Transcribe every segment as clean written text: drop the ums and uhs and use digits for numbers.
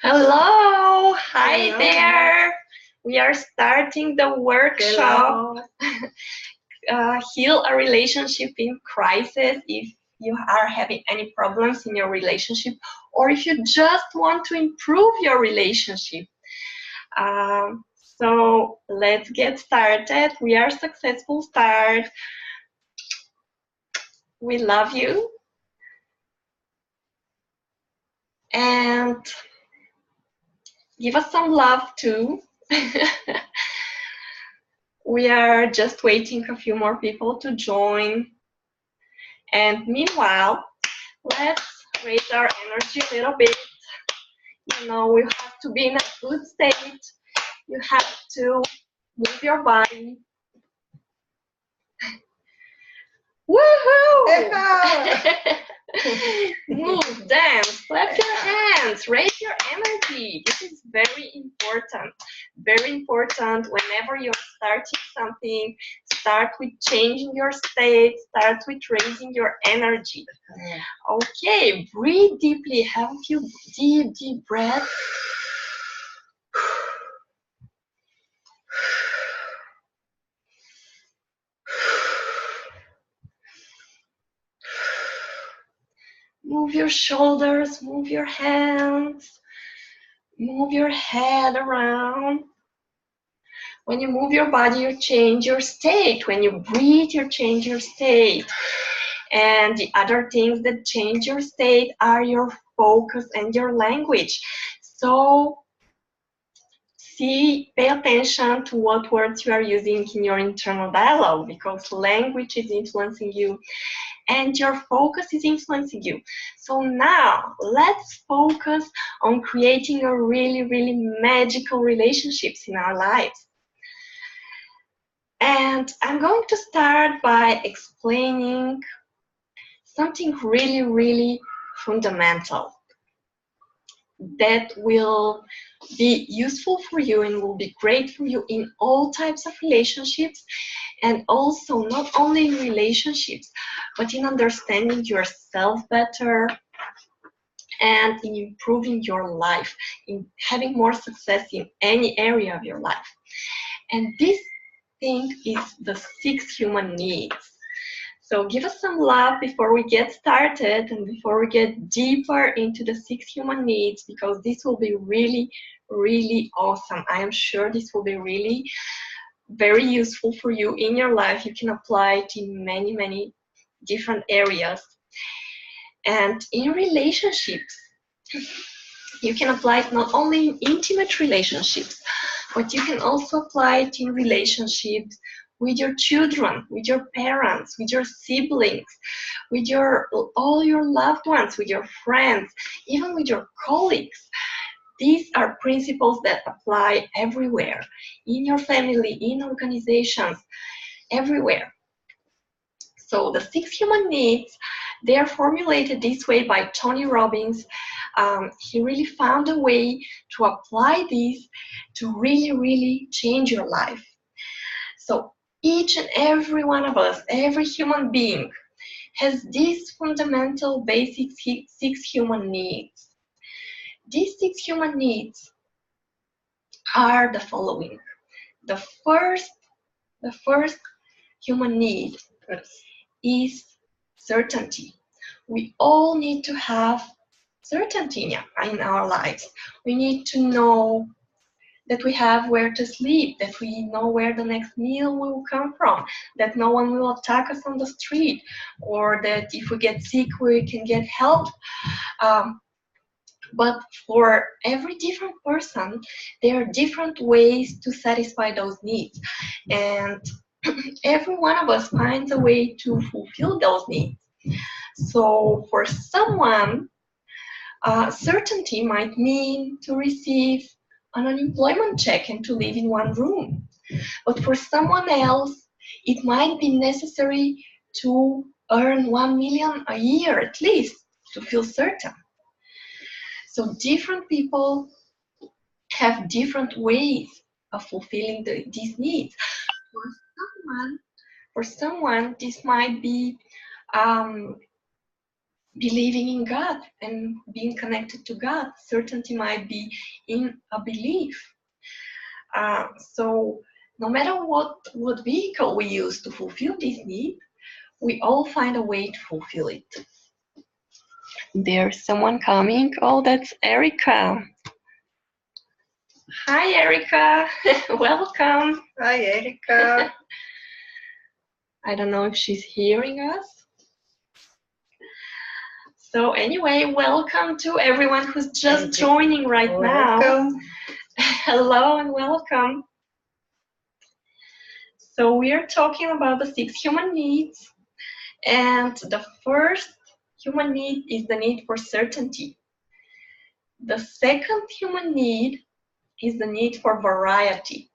Hello, hi Hello. there. We are starting the workshop Heal a Relationship in Crisis. If you are having any problems in your relationship, or if you just want to improve your relationship. So let's get started. We are Successful Start. We love you. And give us some love too. We are just waiting a few more people to join. And meanwhile, let's raise our energy a little bit. You know, we have to be in a good state. You have to move your body. Woohoo! Move, dance, clap your hands, raise your energy. This is very important. Very important whenever you're starting something. Start with changing your state. Start with raising your energy. Okay, breathe deeply. Have a few deep breaths. Move your shoulders, move your hands, move your head around. When you move your body, you change your state. When you breathe, you change your state. And the other things that change your state are your focus and your language. So pay attention to what words you are using in your internal dialogue, because language is influencing you and your focus is influencing you. So now let's focus on creating a really magical relationships in our lives. And I'm going to start by explaining something really fundamental that will be useful for you and will be great for you in all types of relationships, and also not only in relationships, but in understanding yourself better and in improving your life, in having more success in any area of your life. And this thing is the 6 human needs. So give us some love before we get started and before we get deeper into the 6 human needs, because this will be really awesome. I am sure this will be really very useful for you in your life. You can apply it in many different areas. And in relationships, you can apply it not only in intimate relationships, but you can also apply it in relationships with your children, with your parents, with your siblings, with all your loved ones, with your friends, even with your colleagues. These are principles that apply everywhere, in your family, in organizations, everywhere. So the 6 human needs, they are formulated this way by Tony Robbins. He really found a way to apply these to really change your life. So each and every one of us, every human being, has these fundamental basic 6 human needs. These 6 human needs are the following. The first human need is certainty. We all need to have certainty in our lives. We need to know that we have where to sleep, that we know where the next meal will come from, that no one will attack us on the street, or that if we get sick, we can get help. But for every different person, there are different ways to satisfy those needs. And every one of us finds a way to fulfill those needs. So for someone, certainty might mean to receive an unemployment check and to live in one room. But for someone else, it might be necessary to earn 1 million a year at least to feel certain. So different people have different ways of fulfilling these needs. For someone, this might be believing in God and being connected to God. Certainty might be in a belief. So no matter what vehicle we use to fulfill this need, we all find a way to fulfill it. There's someone coming. Oh, that's Erica. Hi, Erica. Welcome. Hi, Erica. I don't know if she's hearing us. So anyway, welcome to everyone who's just joining right now. Hello and welcome. So we are talking about the 6 human needs, and the first human need is the need for certainty. The second human need is the need for variety.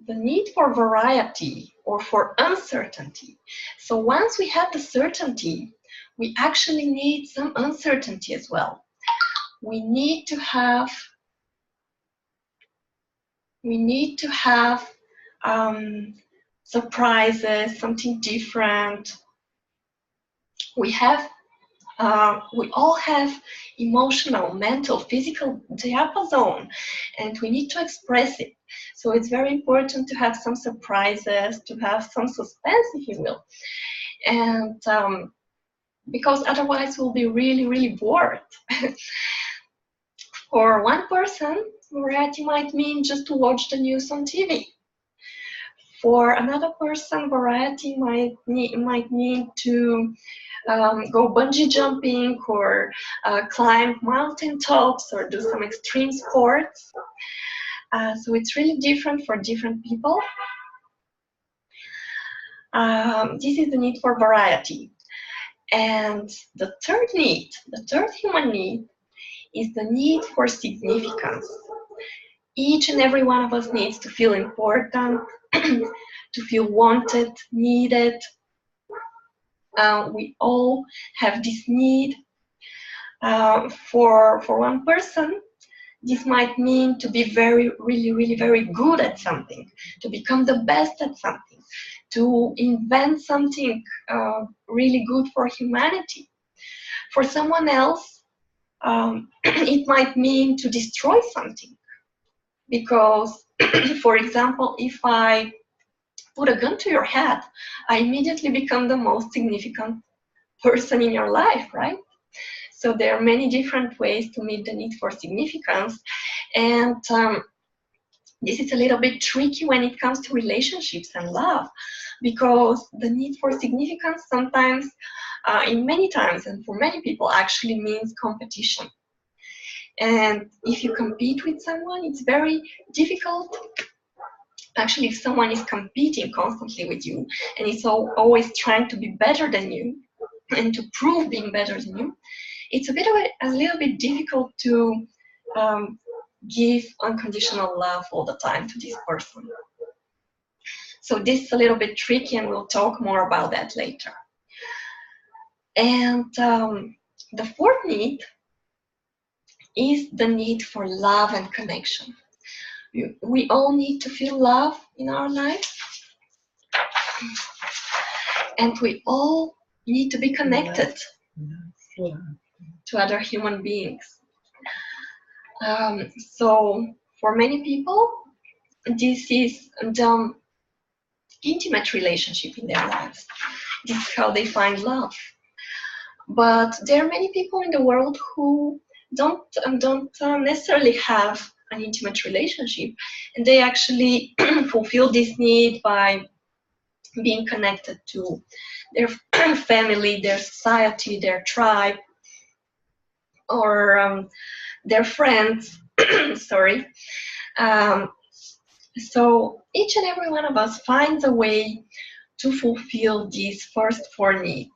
The need for variety or for uncertainty. So once we have the certainty, we actually need some uncertainty as well. We need to have surprises, something different. We all have emotional, mental, physical diapason, and we need to express it. So it's very important to have some surprises, to have some suspense, if you will. And because otherwise we'll be really, really bored. For one person, variety might mean just to watch the news on TV. For another person, variety might mean to go bungee jumping or climb mountain tops or do some extreme sports. So it's really different for different people. This is the need for variety. And the third human need, is the need for significance. Each and every one of us needs to feel important, to feel wanted, needed. We all have this need. For one person, this might mean to be really very good at something, to become the best at something, to invent something really good for humanity. For someone else, it might mean to destroy something. Because, for example, if I put a gun to your head, I immediately become the most significant person in your life, right? So there are many different ways to meet the need for significance. And this is a little bit tricky when it comes to relationships and love, because the need for significance sometimes, in many times, and for many people, actually means competition. And if you compete with someone, it's very difficult. Actually, if someone is competing constantly with you and is always trying to be better than you and to prove being better than you, it's a little bit difficult to give unconditional love all the time to this person. So this is a little bit tricky, and we'll talk more about that later. And the fourth need is the need for love and connection. We all need to feel love in our life, and we all need to be connected to other human beings. So for many people, this is the intimate relationship in their lives. This is how they find love. But there are many people in the world who don't necessarily have an intimate relationship, and they actually fulfill this need by being connected to their family, their society, their tribe, or their friends. Sorry. So each and every one of us finds a way to fulfill these first four needs.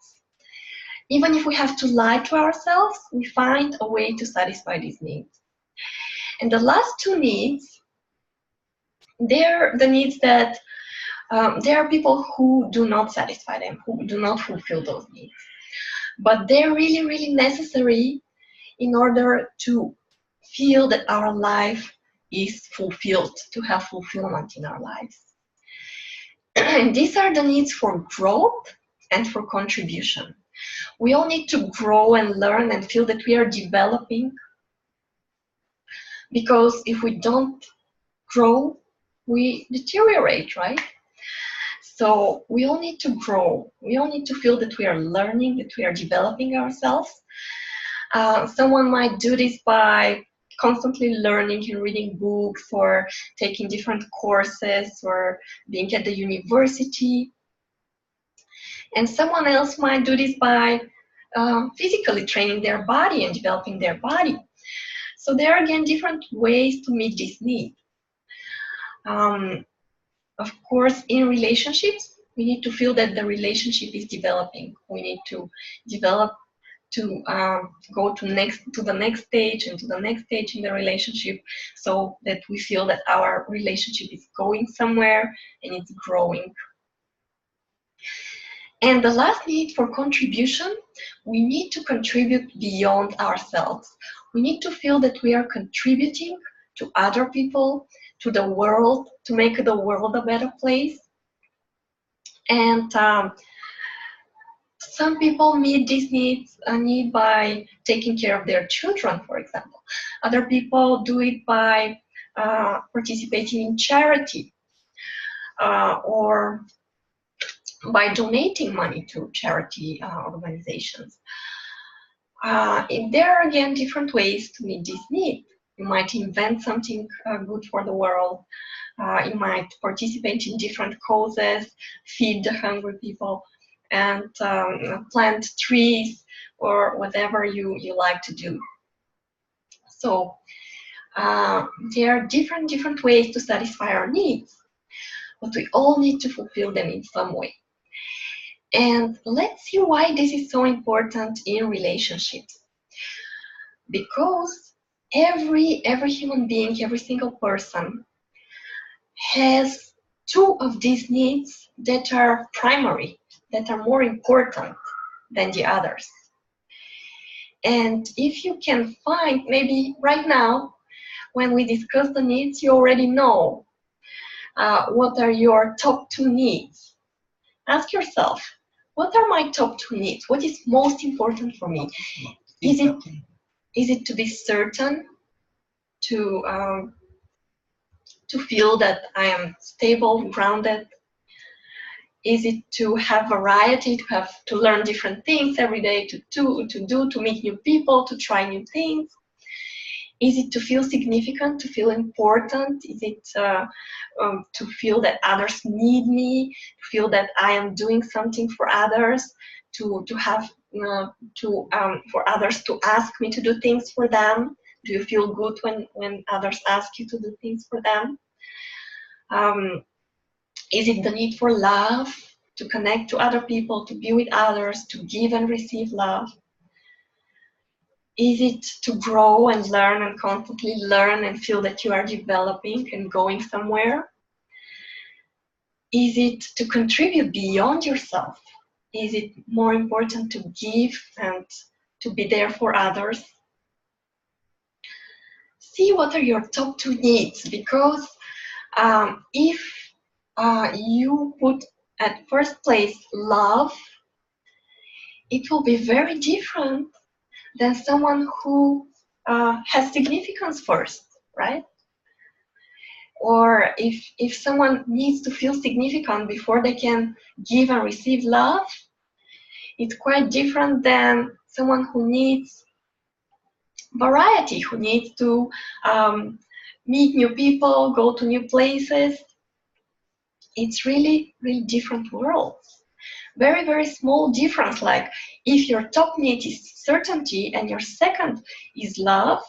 Even if we have to lie to ourselves, we find a way to satisfy these needs. And the last two needs, they're the needs that there are people who do not satisfy them, who do not fulfill those needs. But they're really, really necessary in order to feel that our life is fulfilled, to have fulfillment in our lives. And these are the needs for growth and for contribution. We all need to grow and learn and feel that we are developing, because if we don't grow, we deteriorate, right? So we all need to grow. We all need to feel that we are learning, that we are developing ourselves. Someone might do this by constantly learning and reading books, or taking different courses, or being at the university. And someone else might do this by physically training their body and developing their body. So there are, again, different ways to meet this need. Of course, in relationships, we need to feel that the relationship is developing. We need to develop to go to the next stage and to the next stage in the relationship, so that we feel that our relationship is going somewhere and it's growing. And the last need, for contribution, we need to contribute beyond ourselves. We need to feel that we are contributing to other people, to the world, to make the world a better place. And some people meet this need by taking care of their children, for example. Other people do it by participating in charity, or by donating money to charity organizations. There are, again, different ways to meet this need. You might invent something good for the world. You might participate in different causes, feed the hungry people, and plant trees, or whatever you like to do. So there are different ways to satisfy our needs, but we all need to fulfill them in some way. And let's see why this is so important in relationships. Because every human being, every single person has two of these needs that are primary, that are more important than the others. And if you can find, maybe right now, when we discuss the needs, you already know what are your top two needs. Ask yourself, what are my top two needs? What is most important for me? Is it to be certain, to feel that I am stable, grounded? Is it to have variety, to learn different things every day, to meet new people, to try new things? Is it to feel significant, to feel important? Is it to feel that others need me, to feel that I am doing something for others, for others to ask me to do things for them? Do you feel good when others ask you to do things for them? Is it the need for love, to connect to other people, to be with others, to give and receive love? Is it to grow and learn and constantly learn and feel that you are developing and going somewhere? Is it to contribute beyond yourself? Is it more important to give and to be there for others? See what are your top two needs, because if you put at first place love, it will be very different than someone who has significance first, right? Or if someone needs to feel significant before they can give and receive love, it's quite different than someone who needs variety, who needs to meet new people, go to new places. It's really, really different worlds. Very, very small difference. Like if your top need is certainty and your second is love,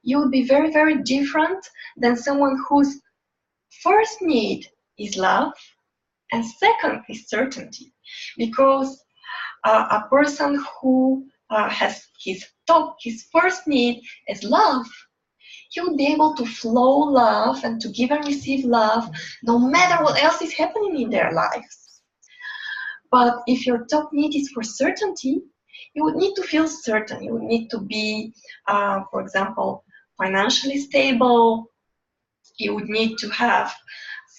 you will be very, very different than someone whose first need is love and second is certainty. Because a person who has his first need as love, he will be able to flow love and to give and receive love no matter what else is happening in their lives. But if your top need is for certainty, you would need to feel certain. You would need to be, for example, financially stable. You would need to have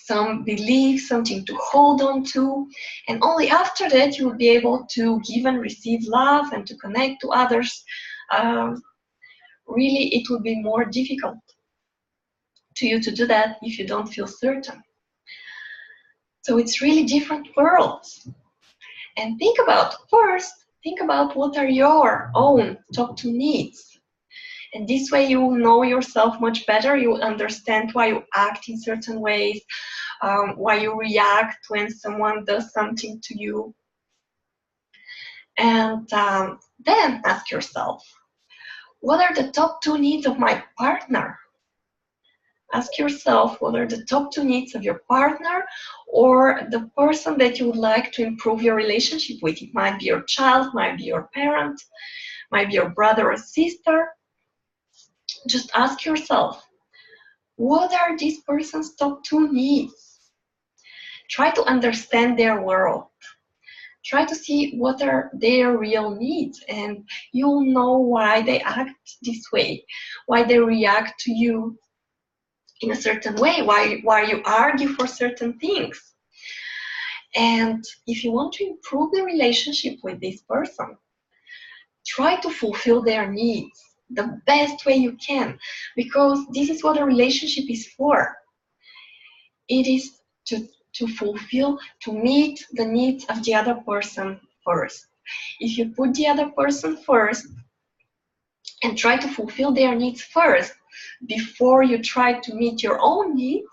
some belief, something to hold on to, and only after that you will be able to give and receive love and to connect to others. Really, it would be more difficult to you to do that if you don't feel certain. So it's really different worlds. And think about what are your own top 2 needs. And this way you will know yourself much better. You will understand why you act in certain ways, why you react when someone does something to you. And then ask yourself, what are the top 2 needs of my partner? Ask yourself what are the top 2 needs of your partner or the person that you would like to improve your relationship with. It might be your child, might be your parent, might be your brother or sister. Just ask yourself, what are this person's top 2 needs? Try to understand their world. Try to see what are their real needs, and you'll know why they act this way, why they react to you in a certain way, why you argue for certain things. And if you want to improve the relationship with this person, try to fulfill their needs the best way you can, because this is what a relationship is for. It is to fulfill, to meet the needs of the other person first. If you put the other person first and try to fulfill their needs first before you try to meet your own needs,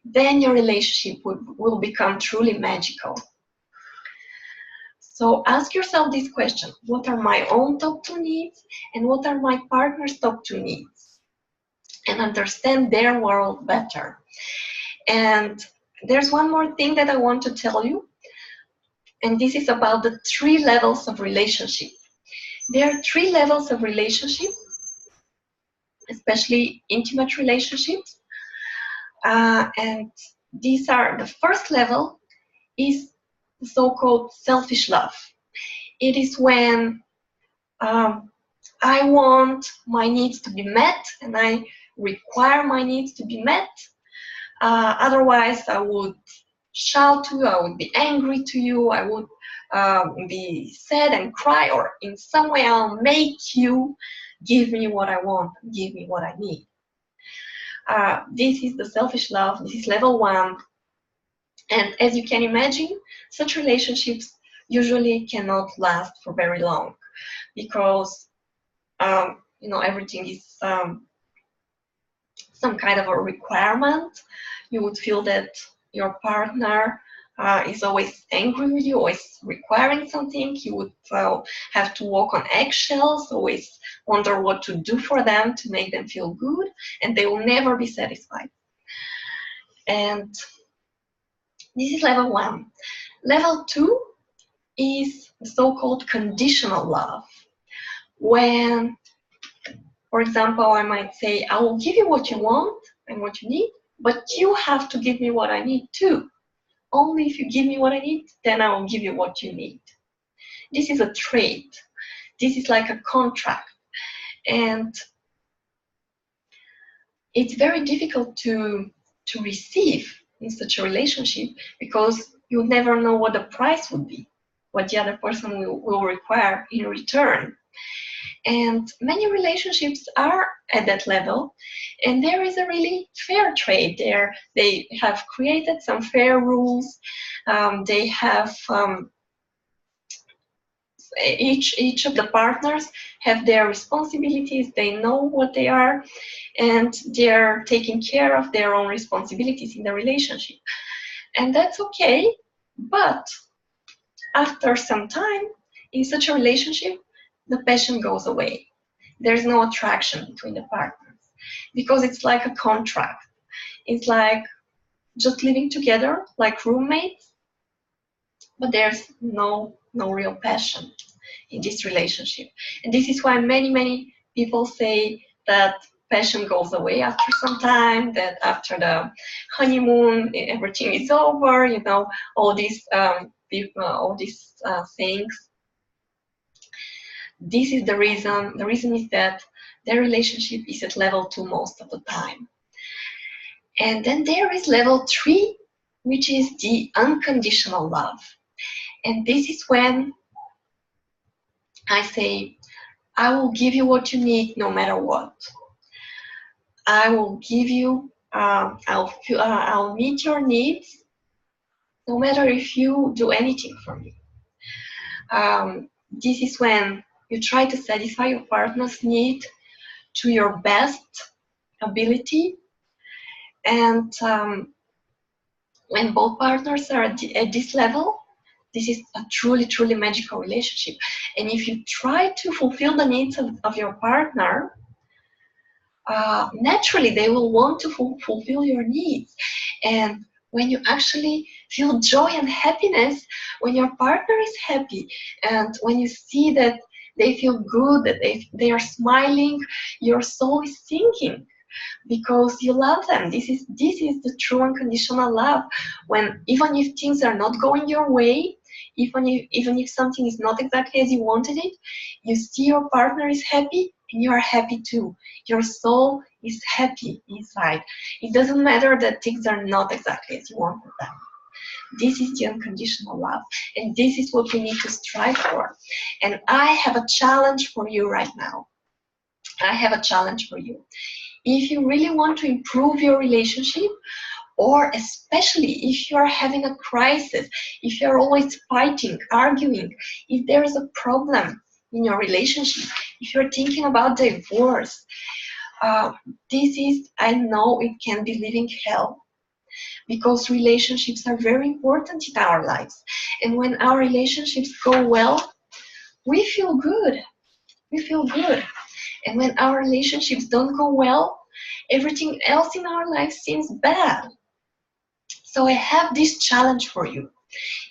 then your relationship will become truly magical. So ask yourself this question: what are my own top 2 needs and what are my partner's top 2 needs? And understand their world better. And there's one more thing that I want to tell you, and this is about the 3 levels of relationship. There are 3 levels of relationship, especially intimate relationships. And these are, the first level is the so-called selfish love. It is when I want my needs to be met and I require my needs to be met. Otherwise, I would shout to you, I would be angry to you, I would be sad and cry, or in some way I'll make you give me what I want, give me what I need. This is the selfish love. This is level 1. And as you can imagine, such relationships usually cannot last for very long, because everything is some kind of a requirement. You would feel that your partner is always angry with you, always requiring something. You would have to walk on eggshells, always wonder what to do for them to make them feel good, and they will never be satisfied. And this is level 1. Level 2 is the so-called conditional love. When, for example, I might say, I will give you what you want and what you need, but you have to give me what I need too. Only if you give me what I need, then I will give you what you need. This is a trade. This is like a contract. And it's very difficult to receive in such a relationship, because you never know what the price would be, what the other person will require in return. And many relationships are at that level, and there is a really fair trade there. They have created some fair rules. They have each of the partners have their responsibilities. They know what they are, and they're taking care of their own responsibilities in the relationship. And that's okay, but after some time in such a relationship, the passion goes away. There's no attraction between the partners, because it's like a contract. It's like just living together like roommates, but there's no real passion in this relationship. And this is why many people say that passion goes away after some time, that after the honeymoon everything is over, all these things. This is the reason. The reason is that their relationship is at level 2 most of the time. And then there is level 3, which is the unconditional love. And this is when I say, I will give you what you need no matter what. I will give you, I'll meet your needs no matter if you do anything for me. This is when you try to satisfy your partner's need to your best ability. And when both partners are at this level, this is a truly, truly magical relationship. And if you try to fulfill the needs of your partner, naturally they will want to fulfill your needs. And when you actually feel joy and happiness, when your partner is happy, and when you see that they feel good, that they are smiling, your soul is singing because you love them. This is the true unconditional love. When even if things are not going your way, even if something is not exactly as you wanted it, you see your partner is happy and you are happy too. Your soul is happy inside. It doesn't matter that things are not exactly as you wanted them. This is the unconditional love, and this is what we need to strive for. And I have a challenge for you right now. I have a challenge for you. If you really want to improve your relationship, or especially if you are having a crisis, if you're always fighting, arguing, if there is a problem in your relationship, if you're thinking about divorce, this is, I know it can be living hell, because relationships are very important in our lives. And when our relationships go well, we feel good. We feel good. And when our relationships don't go well, everything else in our life seems bad. So I have this challenge for you.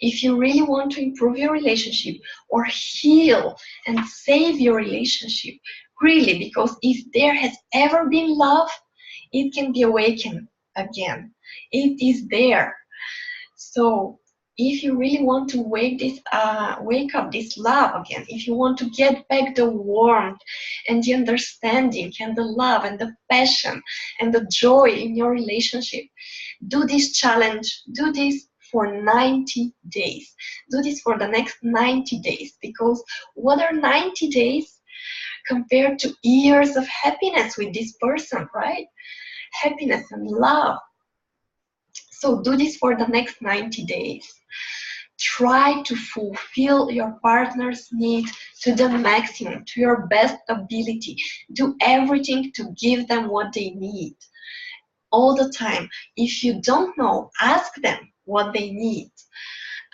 If you really want to improve your relationship or heal and save your relationship, really, because if there has ever been love, it can be awakened again. It is there. So if you really want to wake up this love again, if you want to get back the warmth and the understanding and the love and the passion and the joy in your relationship, do this challenge. Do this for 90 days. Do this for the next 90 days, because what are 90 days compared to years of happiness with this person, right? Happiness and love. So do this for the next 90 days. Try to fulfill your partner's need to the maximum, to your best ability. Do everything to give them what they need all the time. If you don't know, ask them what they need.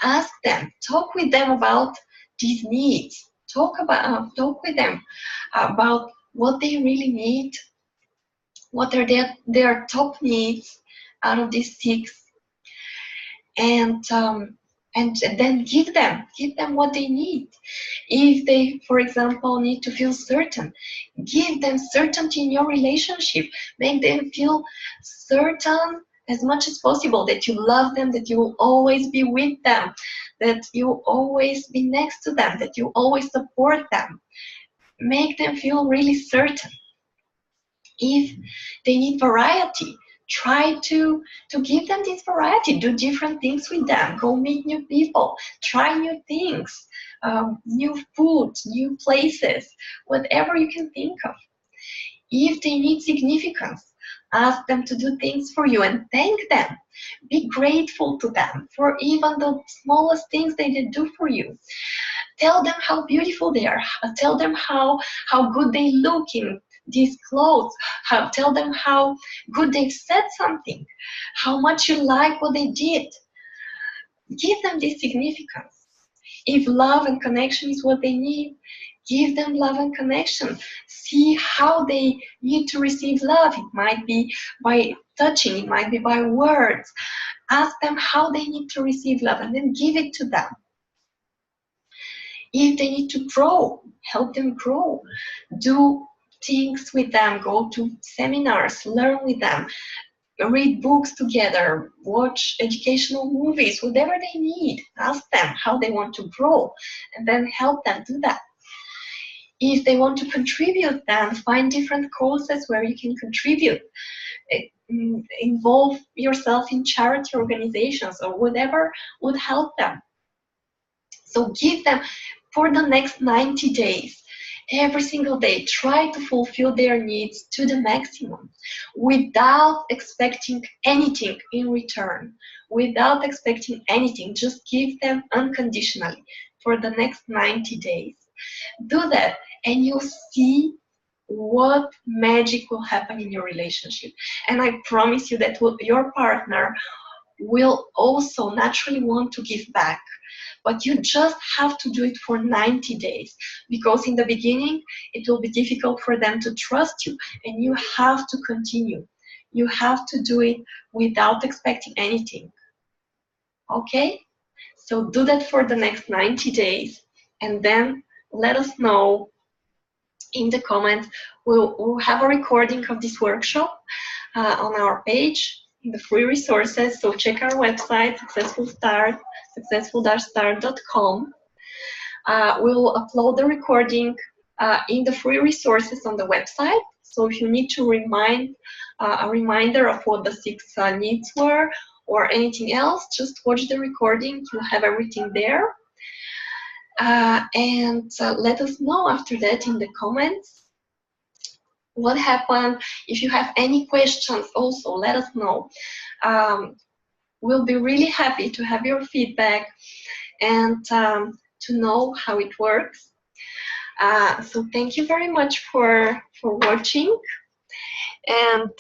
Ask them, talk with them about these needs. Talk with them about what they really need, what are their top needs out of these 6, and then give them what they need. If they, for example, need to feel certain, give them certainty in your relationship. Make them feel certain as much as possible that you love them, that you will always be with them, that you will always be next to them, that you always support them. Make them feel really certain. If they need variety, try to give them this variety. Do different things with them. Go meet new people. Try new things, new foods, new places, whatever you can think of. If they need significance, ask them to do things for you and thank them. Be grateful to them for even the smallest things they did do for you. Tell them how beautiful they are. Tell them how good they look in these clothes. Tell them how good they've said something, how much you like what they did. Give them this significance. If love and connection is what they need, give them love and connection. See how they need to receive love. It might be by touching, it might be by words. Ask them how they need to receive love and then give it to them. If they need to grow, help them grow. Do things with them, go to seminars, learn with them, read books together, watch educational movies, whatever they need. Ask them how they want to grow and then help them do that. If they want to contribute, then find different causes where you can contribute. involve yourself in charity organizations or whatever would help them. So give them for the next 90 days. Every single day, try to fulfill their needs to the maximum without expecting anything in return. Without expecting anything, just give them unconditionally for the next 90 days. Do that and you'll see what magic will happen in your relationship. And I promise you that your partner will also naturally want to give back. But you just have to do it for 90 days, because in the beginning it will be difficult for them to trust you, and you have to continue. You have to do it without expecting anything. Okay? So do that for the next 90 days, and then let us know in the comments. We'll have a recording of this workshop on our page in the free resources. So check our website, successful-start.com. We'll upload the recording in the free resources on the website. So if you need to a reminder of what the 6 needs were or anything else, just watch the recording. You'll have everything there. And let us know after that in the comments what happened. If you have any questions also, let us know. We'll be really happy to have your feedback and to know how it works. So thank you very much for watching, and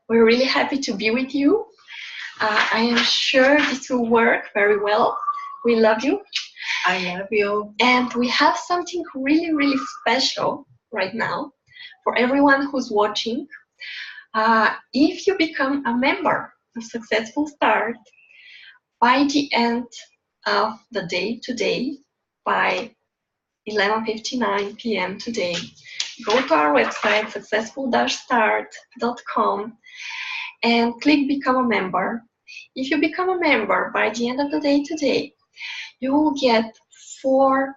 we're really happy to be with you. I am sure this will work very well. We love you. I love you. And we have something really, really special right now for everyone who's watching. If you become a member of Successful Start by the end of the day today, by 11:59 p.m. today, go to our website, successful-start.com, and click Become a Member. If you become a member by the end of the day today, you will get 4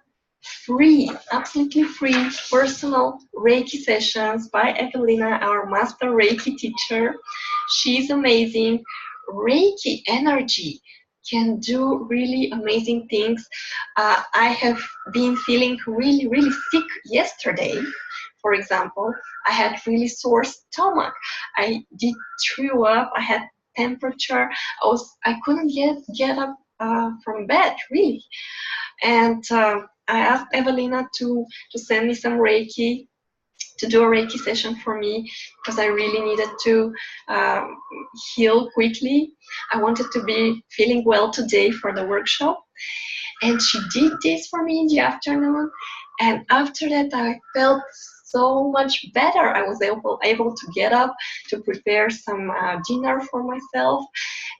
free, absolutely free personal Reiki sessions by Evelina, our master Reiki teacher. She's amazing. Reiki energy can do really amazing things. I have been feeling really, really sick yesterday. For example, I had really sore stomach. I did throw up. I had temperature. I couldn't get up from bed, really. And I asked Evelina to send me some Reiki, to do a Reiki session for me, because I really needed to heal quickly. I wanted to be feeling well today for the workshop. And she did this for me in the afternoon. And after that, I felt so much better. I was able to get up to prepare some dinner for myself.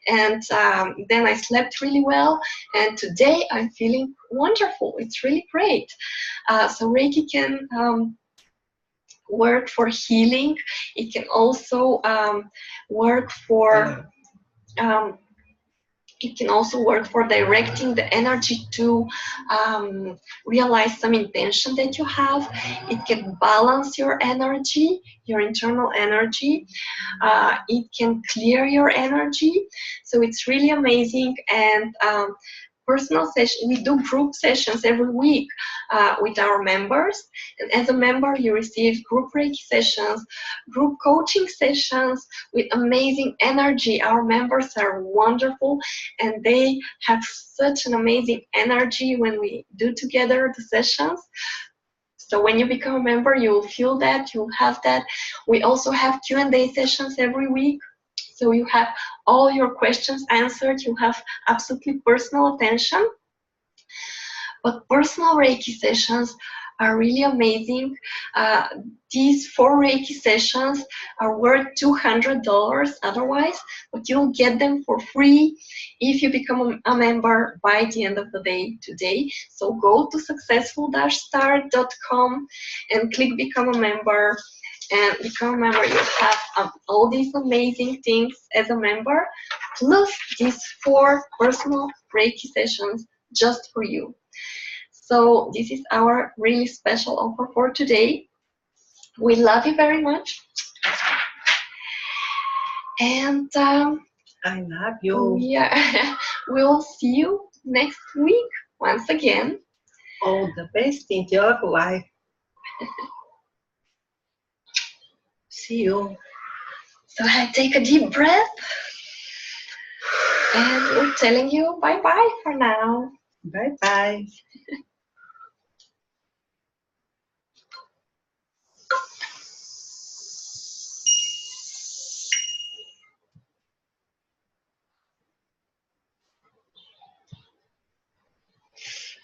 And then I slept really well. And today I'm feeling wonderful. It's really great. So Reiki can work for healing. It can also work for directing the energy to realize some intention that you have. It can balance your energy, your internal energy. It can clear your energy. So it's really amazing. And personal session, we do group sessions every week with our members. And as a member, you receive group Reiki sessions, group coaching sessions with amazing energy. Our members are wonderful, and they have such an amazing energy when we do together the sessions. So when you become a member, you will feel that, you'll have that. We also have Q&A sessions every week. So you have all your questions answered. You have absolutely personal attention. But personal Reiki sessions are really amazing. These 4 Reiki sessions are worth $200 otherwise, but you'll get them for free if you become a member by the end of the day today. So go to successful-start.com and click Become a Member. And become a member, you have all these amazing things as a member, plus these 4 personal Reiki sessions just for you. So this is our really special offer for today. We love you very much. And I love you. we'll see you next week once again. All the best in your life. See you. So I take a deep breath. And we're telling you bye-bye for now. Bye-bye.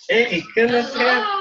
Hey, kunnen we